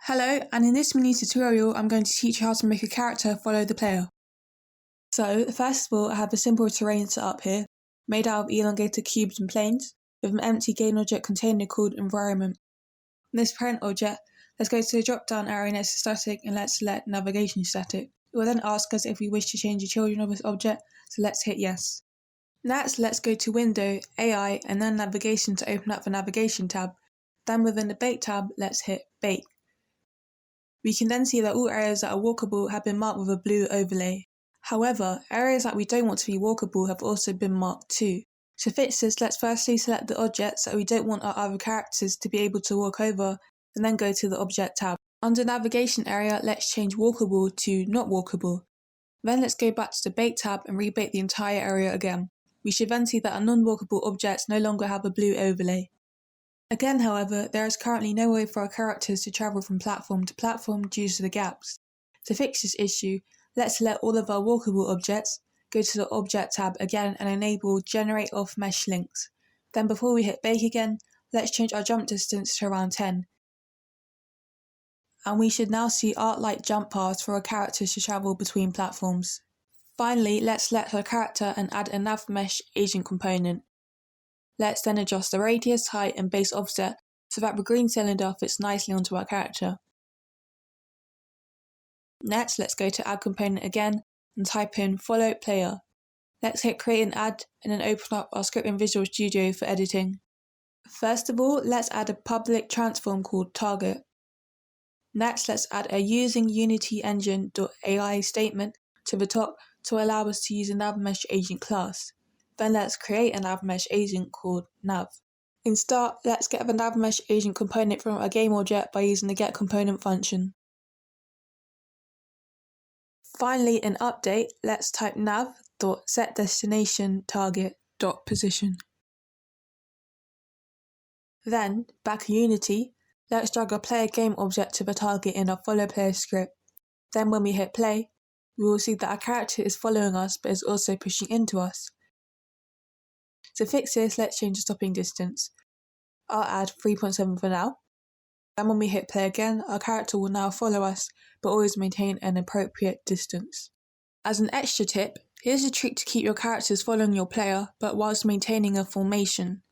Hello, and in this mini tutorial I'm going to teach you how to make a character follow the player. So, first of all, I have a simple terrain set up here, made out of elongated cubes and planes, with an empty game object container called environment. In this parent object, let's go to the drop down arrow next to static and let's select navigation static. It will then ask us if we wish to change the children of this object, so let's hit yes. Next, let's go to Window, AI, and then Navigation to open up the Navigation tab. Then within the Bake tab, let's hit Bake. We can then see that all areas that are walkable have been marked with a blue overlay. However, areas that we don't want to be walkable have also been marked too. To fix this, let's firstly select the objects that we don't want our other characters to be able to walk over, and then go to the Object tab. Under Navigation area, let's change walkable to not walkable. Then let's go back to the Bake tab and rebake the entire area again. We should then see that our non-walkable objects no longer have a blue overlay. Again, however, there is currently no way for our characters to travel from platform to platform due to the gaps. To fix this issue, let's select all of our walkable objects, go to the Object tab again and enable Generate Off Mesh Links. Then before we hit Bake again, let's change our jump distance to around 10. And we should now see art-like jump paths for our characters to travel between platforms. Finally, let's select our character and add a nav mesh agent component. Let's then adjust the radius, height and base offset so that the green cylinder fits nicely onto our character. Next, let's go to Add Component again and type in Follow Player. Let's hit Create and Add and then open up our script in Visual Studio for editing. First of all, let's add a public transform called Target. Next, let's add a Using Unity Engine.ai statement to the top to allow us to use a nav mesh agent class. Then let's create a nav mesh agent called nav. In Start, let's get the nav mesh agent component from our game object by using the get component function. Finally, in Update, let's type nav.setDestinationTarget.position. Then, back in Unity, let's drag our player game object to the target in our follow player script. Then when we hit play, we will see that our character is following us but is also pushing into us. To fix this, let's change the stopping distance. I'll add 3.7 for now. Then when we hit play again, our character will now follow us, but always maintain an appropriate distance. As an extra tip, here's a trick to keep your characters following your player, but whilst maintaining a formation.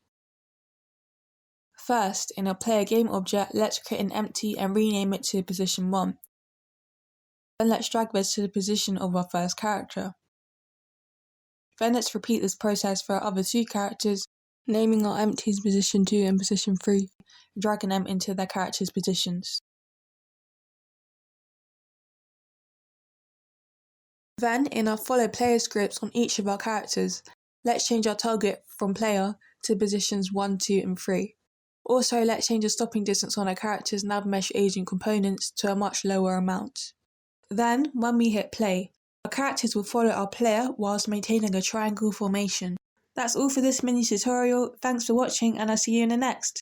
First, in our player game object, let's create an empty and rename it to position 1. Then let's drag this to the position of our first character. Then let's repeat this process for our other two characters, naming our empties position 2 and position 3, and dragging them into their characters' positions. Then, in our follow player scripts on each of our characters, let's change our target from player to positions 1, 2 and 3. Also, let's change the stopping distance on our characters' nav mesh agent components to a much lower amount. Then, when we hit play, our characters will follow our player whilst maintaining a triangle formation. That's all for this mini tutorial. Thanks for watching and I'll see you in the next.